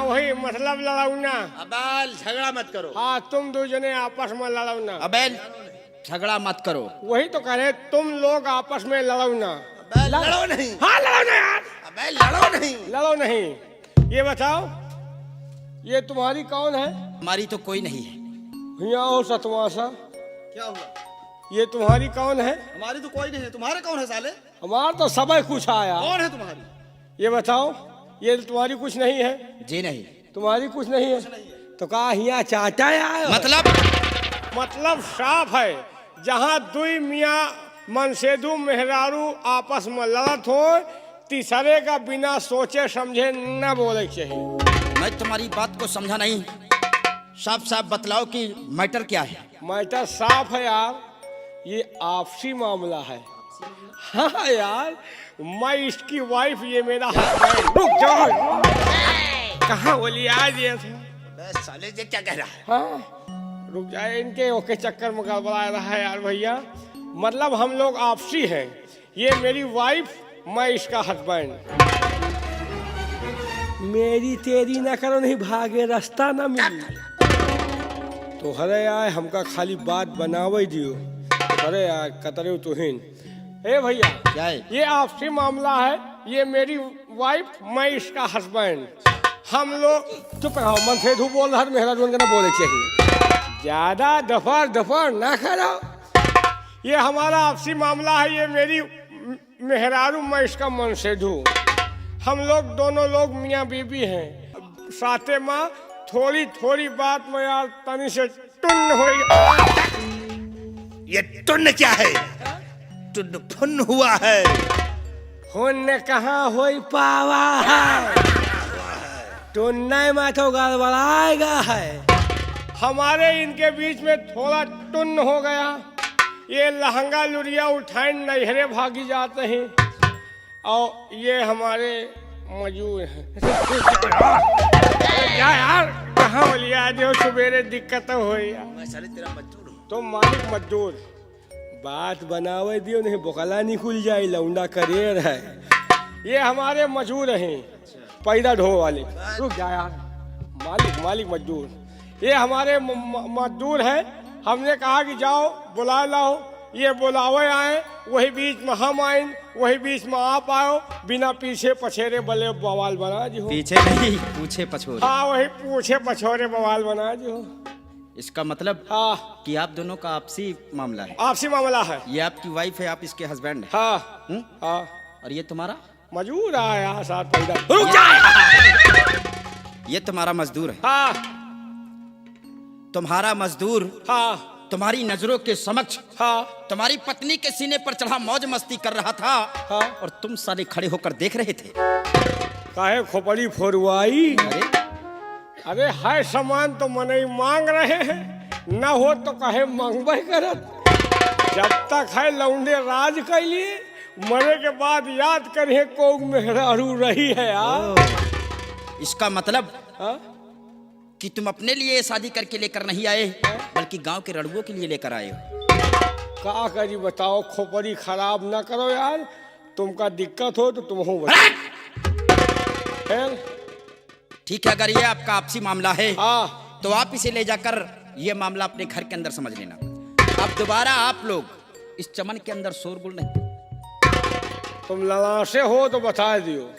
वही मतलब लड़ाऊना। अबे झगड़ा मत करो। हाँ तुम दो जने आपस में लड़ाऊना। अबे झगड़ा मत करो। वही तो कह रहे तुम लोग आपस में लड़ाऊना। अबे लड़ो नहीं। हाँ लड़ो ना यार। अबे लड़ो नहीं। लड़ो नहीं। ये बताओ ये तुम्हारी कौन है? हमारी तो कोई नहीं है। यहाँ हो सतवासा। क्या हुआ? ये तुम्हारी कौन है? हमारी तो कोई नहीं है। तुम्हारे कौन है साले? हमारा तो सबे कुछ आया। कौन है तुम्हारी? ये बताओ ये तुम्हारी कुछ नहीं है? जी नहीं। तुम्हारी कुछ नहीं है तो कहा यहाँ चाटा आया? मतलब साफ है जहाँ दुई मियाँ मनसेदू मेहरारू आपस में लड़त हो तीसरे का बिना सोचे समझे न बोले चाहिए। मैं तुम्हारी बात को समझा नहीं। साफ साफ बतलाओ कि मैटर क्या है। मैटर साफ है यार, ये आपसी मामला है। हाँ यार मैं इसकी वाइफ ये मेरा हस्बैंड। रुक जाओ। कहाँ बोली आज ये? अबे साले ये क्या कह रहा है? हाँ रुक जाए इनके ओके चक्कर में गड़बड़ा रहा है यार भैया। मतलब हम लोग आपसी हैं। ये मेरी वाइफ मैं इसका हस्बैंड। मेरी तेरी ना करो नहीं भागे रास्ता ना मिली तो हरे यार हमका खाली बात बनावे दियो। अरे यार कतरे तुहिन। ए भैया क्या है? ये आपसी मामला है। ये मेरी वाइफ मैं इसका हस्बैंड। हम लोग चुप रहो। मन से धू बोल रहा मेहरा का ना बोले चाहिए। ज्यादा दफर ना करो। ये हमारा आपसी मामला है। ये मेरी मेहरारू मैं इसका मन से धू। हम लोग दोनों लोग मियाँ बीबी हैं। साथे माँ थोड़ी थोड़ी बात में यार तनी से टुन्न हो। ये टुन्न क्या है? टुन्न फुन्न हुआ है। होने कहाँ हो पावा है। टुन्ना में तो गड़बड़ाएगा है। हमारे इनके बीच में थोड़ा टुन्न हो गया। ये लहंगा लुरिया उठाए नहरे भागी जाते हैं और ये हमारे मजूर हैं। यार कहाँ बोलिया जो सवेरे दिक्कत हो यार। मैं साले तेरा मजदूर हूँ। तो मालिक मजदूर बात बनावे दियो नहीं बोकला निकल जाए लौंडा करेर है। ये हमारे मजदूर हैं पैदा ढो वाले। रुक जा यार। मालिक मजदूर ये हमारे मजदूर हैं। हमने कहा कि जाओ बुला लाओ। ये बुलावे आए वही बीच में हम आए वही बीच में आप आओ। बिना पीछे पछेरे बले बवाल बना जी हो। पीछे नहीं पूछे पछोरे। हाँ वही पूछे पछोरे बवाल बना जी हो। इसका मतलब हाँ कि आप दोनों का आपसी मामला है। आपसी मामला है। ये आपकी वाइफ है, आप इसके हस्बैंड हैं। हाँ हाँ और ये तुम्हारा मजदूर आया साथ पैदा। रुक जा। ये तुम्हारा मजदूर है। हाँ तुम्हारा मजदूर हाँ तुम्हारी नजरों के समक्ष हाँ तुम्हारी पत्नी के सीने पर चढ़ा मौज मस्ती कर रहा था। हाँ। और तुम सारे खड़े होकर देख रहे थे। काहे खोपड़ी फोरवाई। अरे अरे है सामान तो मनई मांग रहे हैं। न हो तो कहे मांगबे करत। जब तक है लौंडे राज कैलिए मरे के बाद याद करिए को मेहरारू रही है यार। इसका मतलब हाँ? कि तुम अपने लिए शादी करके लेकर नहीं आए बल्कि गांव के रड़ुओं के लिए लेकर आए हो। का करी बताओ। खोपड़ी खराब ना करो यार। तुमका दिक्कत हो तो तुम हो बताओ। ठीक है, अगर ये आपका आपसी मामला है हाँ तो आप इसे ले जाकर ये मामला अपने घर के अंदर समझ लेना। अब दोबारा आप लोग इस चमन के अंदर शोरगुल नहीं। तुम लड़ासे हो तो बता दियो।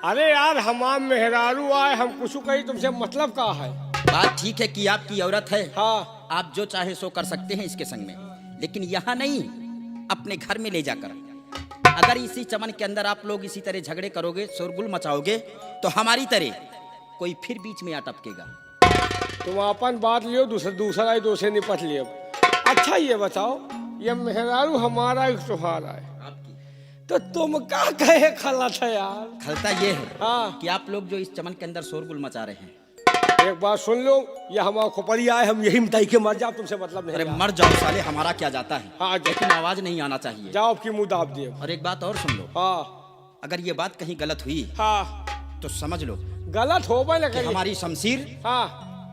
अरे यार हमाम मेहरारू आए हम कुछ कही तुमसे मतलब का है। बात ठीक है कि आपकी औरत है। हाँ आप जो चाहे सो कर सकते हैं इसके संग में, लेकिन यहाँ नहीं अपने घर में ले जाकर। अगर इसी चमन के अंदर आप लोग इसी तरह झगड़े करोगे, शोरगुल मचाओगे तो हमारी तरह कोई फिर बीच में आ टपकेगा। तुम अपन बात लियो दूसरा दो से निपट लियो। अच्छा ये बताओ ये मेहरारू हमारा एक तुम्हारा है तो तुम क्या कहे खला था यार। खलता ये है हाँ कि आप लोग जो इस चमन के अंदर शोरगुल मचा रहे हैं। एक बात सुन लो ये हमारा खोपड़ी आए हम यही मिटाई के मर जाओ। तुमसे मतलब नहीं। अरे मर जाओ साले, हमारा क्या जाता है। हाँ लेकिन आवाज नहीं आना चाहिए। जाओ आपकी मुंह दाब दिए। और एक बात और सुन लो, हाँ अगर ये बात कहीं गलत हुई हाँ तो समझ लो गलत हो कि लेकिन हमारी शमशीर हाँ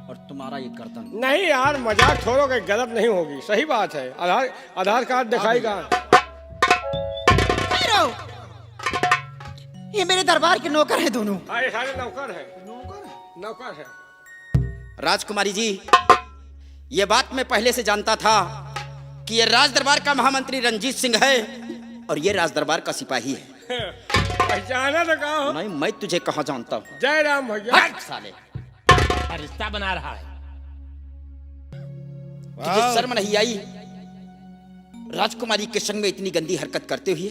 और तुम्हारा ये गर्दन। नहीं यार मजाक छोड़ो कि गलत नहीं होगी। सही बात है। आधार कार्ड दिखाएगा। ये मेरे दरबार के नौकर हैं दोनों। हाँ ये सारे नौकर है। नौकर है। राजकुमारी जी, ये बात मैं पहले से जानता था कि ये राज दरबार का महामंत्री रंजीत सिंह है और ये राज दरबार का सिपाही है। पहचाना तो कहा हो। नहीं, मैं तुझे कहाँ जानता हूँ। जय राम भैया। हट साले, रिश्ता बना रहा है। तुझे शर्म नहीं आई राजकुमारी के संग में इतनी गंदी हरकत करते हुए?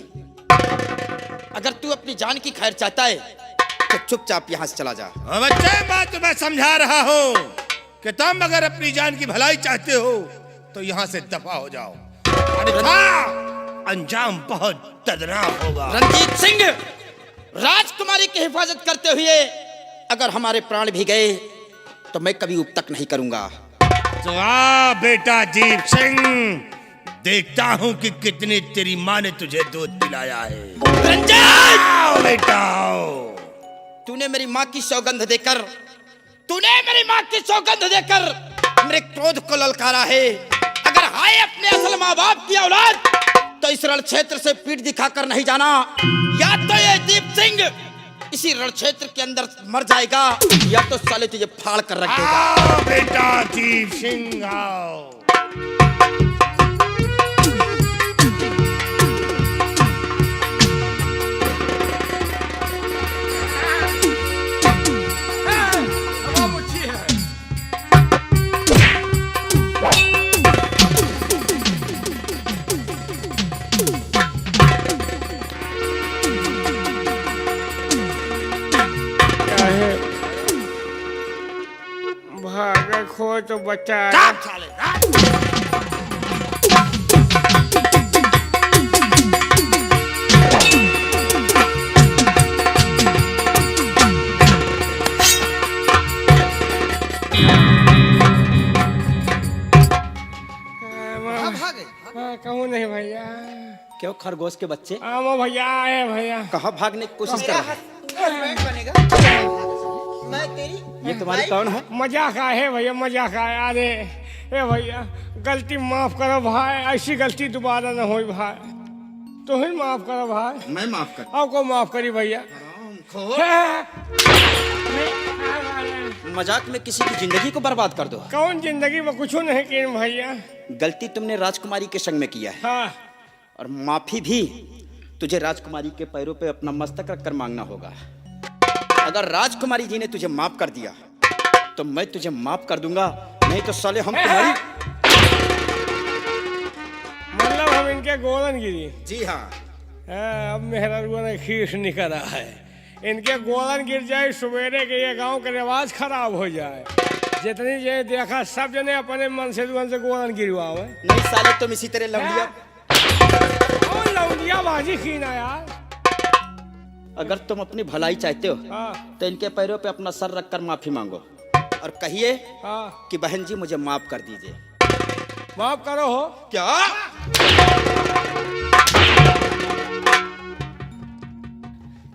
अगर तू अपनी जान की खैर चाहता है तो चुपचाप यहाँ से चला जा। बच्चे, मैं तुम्हें समझा रहा हूँ कि तुम अगर अपनी जान की भलाई चाहते हो तो यहाँ से दफा हो जाओ, अन्यथा अंजाम बहुत दर्दनाक होगा। रंजीत सिंह, राजकुमारी की हिफाजत करते हुए अगर हमारे प्राण भी गए तो मैं कभी उपतक नहीं करूंगा। तो आ बेटा जीत सिंह, देखता हूँ कि कितनी तेरी माँ ने तुझे दूध पिलाया है। रंजीत, आओ बेटा आओ। तूने मेरी माँ की सौगंध देकर मेरे क्रोध को ललकारा है। अगर हाय अपने असल माँ बाप की औलाद तो इस रण क्षेत्र से पीठ दिखाकर नहीं जाना, या तो ये दीप सिंह इसी रण क्षेत्र के अंदर मर जाएगा या तो साले तुझे फाड़ कर रख देगा। आओ बेटा जीत सिंह आओ। अब अच्छी है। क्या है? भागा खो तो बचा। चाप साले, कहाँ भागे? कहूँ नहीं भैया। क्यों खरगोश के बच्चे, आमो भैया आए भैया। कहाँ भागने की कोशिश कर रहे हैं? बनेगा मैं तेरी ये तुम्हारी कौन है? मजाक आए भैया, मजाक आए। अरे ए भैया, गलती माफ करो भाई, ऐसी गलती दोबारा न हो भाई। तुम ही माफ करो भाई। मैं माफ कर। आपको माफ करी भैया। मजाक में किसी की जिंदगी को बर्बाद कर दो। कौन जिंदगी में कुछ नहीं किए भैया। गलती तुमने राजकुमारी के संग में किया है हाँ, और माफी भी तुझे राजकुमारी के पैरों पे अपना मस्तक रखकर मांगना होगा। अगर राजकुमारी जी ने तुझे माफ कर दिया तो मैं तुझे माफ कर दूंगा, नहीं तो साले हम तुम्हारी। मतलब हम इनके गोलन गिरी। जी हाँ, अब मेहरा ने खीस निकला है। इनके गोलन गिर जाए, सवेरे के ये गांव का रिवाज खराब हो जाए। जितनी ये देखा सब जने अपने मन से गोलन गिरवावे। नहीं साले तुम इसी तरह लौंडिया। और लौंडिया बाजी खीना यार। अगर तुम अपनी भलाई चाहते हो हाँ तो इनके पैरों पे अपना सर रखकर माफी मांगो और कहिए हाँ, कि बहन जी मुझे माफ कर दीजिए। माफ करो हो। क्या?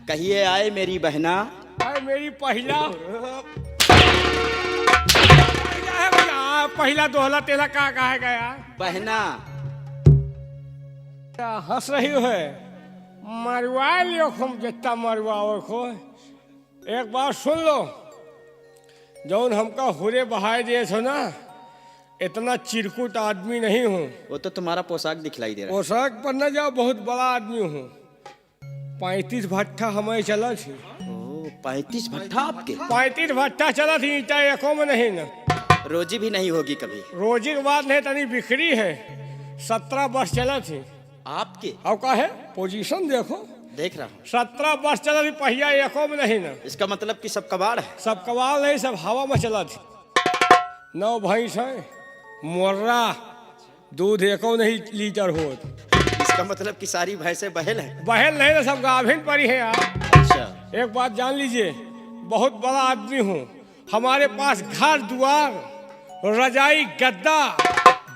कहिए आए मेरी बहना। अरे मेरी पहला क्या है भैया? पहला दोहला तेला का है यार? बहना क्या हंस रही है? मरवा लियो खूब, जितना मरवाओ खो। एक बात सुन लो, जौन हमका हुरे बहाए दिए छो ना, इतना चिरकुट आदमी नहीं हूँ। वो तो तुम्हारा पोशाक दिखलाई दे रहा है। पोशाक पर न जाओ, बहुत बड़ा आदमी हूँ। 35 भट्ठा हमें चला थी। ओ, 35 भट्ठा आपके? 35 भट्ठा चला थी, ईटा एको में नहीं न। रोजी भी नहीं होगी कभी। रोजी की बात नहीं, तनी बिखरी है। 17 वर्ष चला थी आपके? अब का है पोजीशन देखो। देख रहा हूँ। 17 वर्ष चला थी, पहिया एको में नहीं न। इसका मतलब कि सब कबाड़ है। सब कबाल नहीं, सब हवा में चला थी। 9 भैंस है, मुर्रा, दूध एको नहीं लीटर हो। इसका मतलब कि सारी भैंसें बहल है। बहल नहीं ना, सब गाभिन परी है यार। अच्छा, एक बात जान लीजिए, बहुत बड़ा आदमी हूँ। हमारे पास घर द्वार, रजाई गद्दा,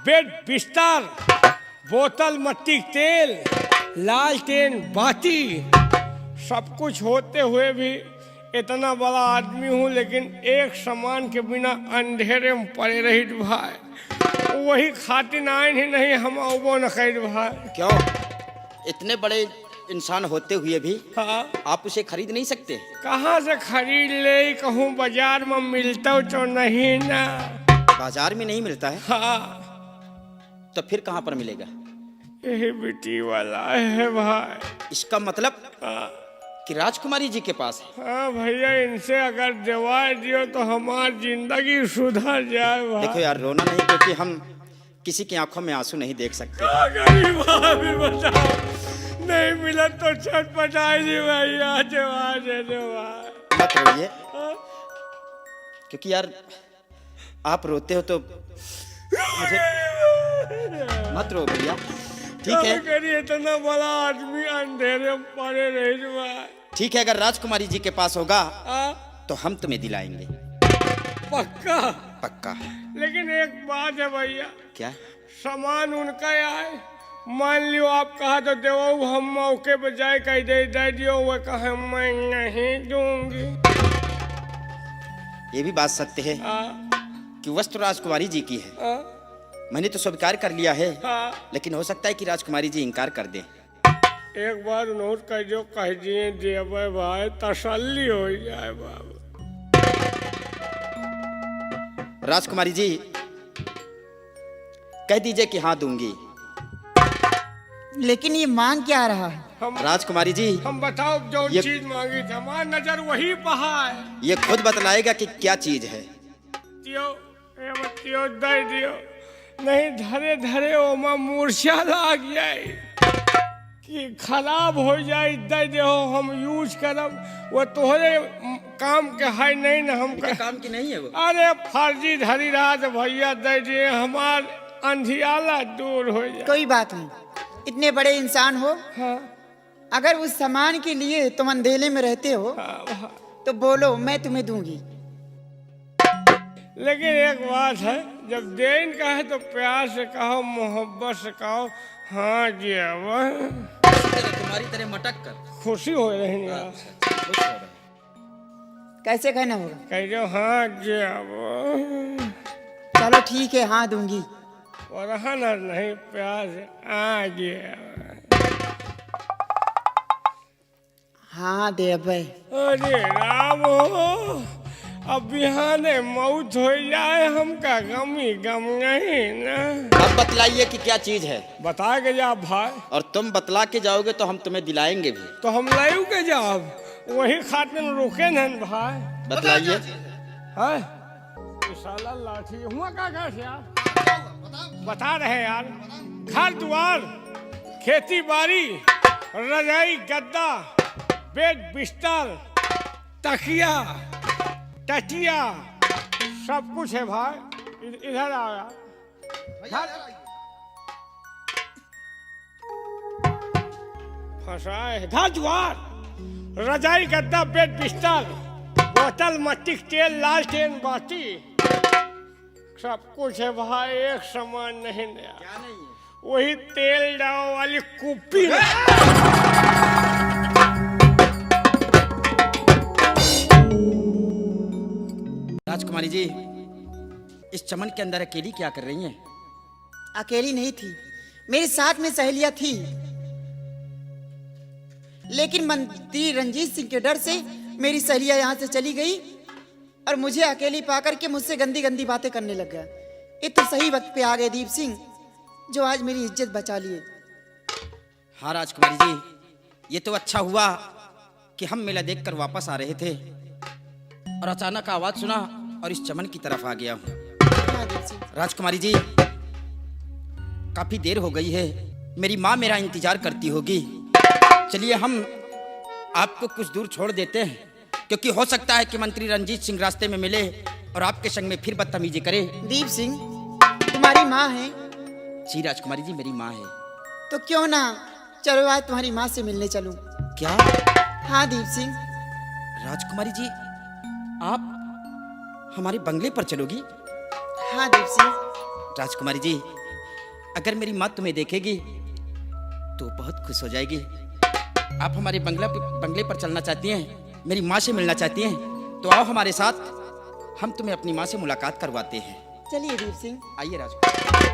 बेड बिस्तर, बोतल मट्टी तेल, लालटेन बाती, सब कुछ होते हुए भी इतना बड़ा आदमी हूँ, लेकिन एक सामान के बिना अंधेरे में पड़े रही भाई। वही खातिर आए ही नहीं, हम अबो न कर भाई। क्यों? इतने बड़े इंसान होते हुए भी हाँ आप उसे खरीद नहीं सकते? कहाँ से खरीद ले, कहूँ बाजार में मिलता तो नहीं ना। बाजार में नहीं मिलता है हाँ तो फिर कहाँ पर मिलेगा? यही बेटी वाला है भाई। इसका मतलब हाँ कि राजकुमारी जी के पास है। हाँ भैया, इनसे अगर दवा दियो तो हमारी जिंदगी सुधर जाए भाई। देखो यार, रोना नहीं, क्योंकि हम किसी की आंखों में आंसू नहीं देख सकते। क्या गरीब आदमी बताओ, नहीं मिला तो छटपटाई जी भैया, दवा दे दो भाई। मत रोइए, हाँ? क्योंकि यार आप रोते हो तो मुझे मत रो भैया, ठीक क्या है? करिए, इतना बड़ा आदमी अंधेरे में पड़े रही भाई। ठीक है, अगर राजकुमारी जी के पास होगा हाँ? तो हम तुम्हें दिलाएंगे। पक्का? पक्का। लेकिन एक बात है भैया, क्या? सामान उनका आए, मान लियो आप कहा तो देवो, हम मौके पे जाए कह दे दियो, वो कहे मैं नहीं दूंगी। ये भी बात सत्य है हाँ कि वस्त्र राजकुमारी जी की है। हाँ मैंने तो स्वीकार कर लिया है, हाँ। लेकिन हो सकता है कि राजकुमारी जी इनकार कर दें। एक बार नोट कर दो, कह दिए देवे भाई, तसल्ली हो जाए बाबू। राजकुमारी जी कह दीजिए कि हाँ दूंगी। लेकिन ये मांग क्या रहा है? राजकुमारी जी हम बताओ जो ये- चीज मांगी थी, हमारी नजर वही पहा है। ये खुद बतलाएगा कि क्या चीज है। तियो दे दियो, नहीं धरे धरे ओमा मूर्छा लाग जाए कि खराब हो जाए, दे दे हम यूज करब, वो तोहरे काम के है नहीं ना हम इनके काम की नहीं है वो। अरे फर्जी धरी रात भैया, दे दिए, हमार अंधियाला दूर हो जाए। कोई बात नहीं, इतने बड़े इंसान हो, हाँ अगर उस सामान के लिए तुम अंधेले में रहते हो हाँ हाँ। तो बोलो, मैं तुम्हें दूंगी। लेकिन एक बात है, जब देन का है तो प्यार से कहो, मोहब्बत से कहो। हाँ जी तुम्हारी तरह मटक कर खुशी हो रही है। खुश हो रहे। कैसे कहना होगा? कह दो हाँ जी चलो ठीक है, हाँ दूंगी। और रहना नहीं, प्यार से आ गया। हाँ देवे। अरे राम हो, अब बिहाने मौत हो जाए, हमका गम ही गम नहीं ना। अब बतलाइए कि क्या चीज है। बता के जा भाई। और तुम बतला के जाओगे तो हम तुम्हें दिलाएंगे भी। तो हम लायू के जाब, वही खातिर रुके न भाई। बतलाइए। है साला लाठी हुआ का यार, बता रहे यार। घर द्वार, खेती बाड़ी, रजाई गद्दा, बेड बिस्तर, तकिया टटिया, सब कुछ है भाई। इधर आया फंसाए। घर द्वार, रजाई गद्दा, बेड बिस्तर, बोतल, मट्टी तेल, लालटेन, बाती, सब कुछ है भाई। एक सामान नहीं नया, क्या नहीं है? वही तेल डाव वाली कुप्पी। राजकुमारी जी, इस चमन के अंदर अकेली क्या कर रही हैं? अकेली नहीं थी, मेरे साथ में सहेलियां थी, लेकिन मंत्री रंजीत सिंह के डर से मेरी सहेलियां यहाँ से चली गई और मुझे अकेली पाकर के मुझसे गंदी गंदी बातें करने लग गया। ये तो सही वक्त पे आ गए दीप सिंह, जो आज मेरी इज्जत बचा लिए। हाँ राजकुमारी जी, ये तो अच्छा हुआ कि हम मेला देखकर वापस आ रहे थे और अचानक आवाज सुना और इस चमन की तरफ आ गया हूँ। हाँ दीप सिंह। राजकुमारी जी, काफी देर हो गई है, मेरी माँ मेरा इंतजार करती होगी। चलिए हम आपको कुछ दूर छोड़ देते हैं, क्योंकि हो सकता है कि मंत्री रंजीत सिंह रास्ते में मिले और आपके संग में फिर बदतमीजी करे। दीप सिंह, तुम्हारी माँ है? जी राजकुमारी जी, मेरी माँ है। तो क्यों ना चलो आज तुम्हारी माँ से मिलने चलूं। क्या? हाँ दीप सिंह। राजकुमारी जी, आप हमारे बंगले पर चलोगी? हाँ दीप सिंह। राजकुमारी जी, अगर मेरी माँ तुम्हें देखेगी तो बहुत खुश हो जाएगी। आप हमारे बंगले पर चलना चाहती हैं, मेरी माँ से मिलना चाहती हैं, तो आओ हमारे साथ, हम तुम्हें अपनी माँ से मुलाकात करवाते हैं। चलिए दीप सिंह। आइए राजकुमारी।